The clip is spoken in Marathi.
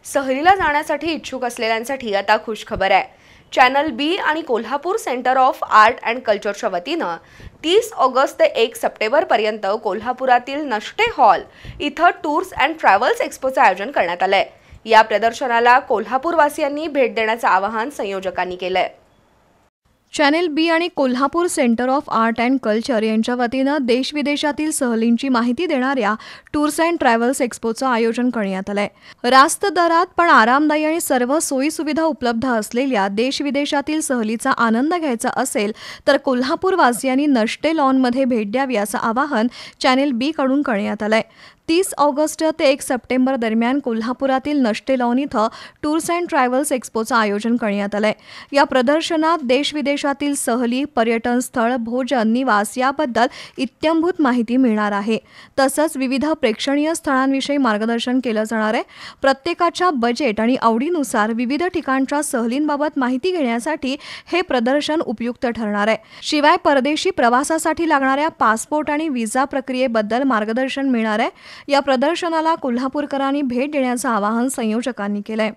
सहलीला जाण्यासाठी इच्छुक असलेल्यांसाठी आता खुशखबर आहे। चॅनल बी आणि Kolhapur centre of art and कल्चरच्या वतीनं 30 ऑगस्ट ते 1 सप्टेंबर पर्यंत कोल्हापुरातील नष्टे हॉल इथं टूर्स अँड ट्रॅव्हल्स एक्स्पोचं आयोजन करण्यात आलंय। या प्रदर्शनाला कोल्हापूरवासियांनी भेट देण्याचं आवाहन संयोजकांनी केलंय। चॅनेल बी आणि Kolhapur centre of art and culture यांच्या वतीनं देश-विदेशातील सहलींची माहिती देणाऱ्या टूर्स अँड ट्रॅव्हल्स एक्स्पोचं आयोजन करण्यात आलंय। रास्त दरात पण आरामदायी आणि सर्व सोयी-सुविधा उपलब्ध असलेल्या देश-विदेशातील सहलीचा आनंद घ्यायचा असेल तर कोल्हापूरवासियांनी नष्टे लॉनमध्ये भेट द्यावी असं आवाहन चॅनेल बी कडून करण्यात आलंय। 30 ऑगस्ट ते 1 सप्टेंबर दरम्यान कोल्हापुरातील नष्टे लॉन इथं टूर्स अँड ट्रॅव्हल्स एक्स्पोचं आयोजन करण्यात आलंय। या प्रदर्शनात देश-विदेशातील सहली, पर्यटन स्थळ, भोजन, निवास याबद्दल इत्थंभूत माहिती मिळणार आहे। तसंच विविध प्रेक्षणीय स्थळांविषयी मार्गदर्शन केलं जाणार आहे। प्रत्येकाच्या बजेट आणि आवडीनुसार विविध ठिकाणच्या सहलींबाबत माहिती घेण्यासाठी हे प्रदर्शन उपयुक्त ठरणार आहे। शिवाय परदेशी प्रवासासाठी लागणाऱ्या पासपोर्ट आणि व्हिसा प्रक्रियेबद्दल मार्गदर्शन मिळणार आहे। या प्रदर्शनाला कोल्हापूरकरांनी भेट देण्याचं आवाहन संयोजकांनी केलंय।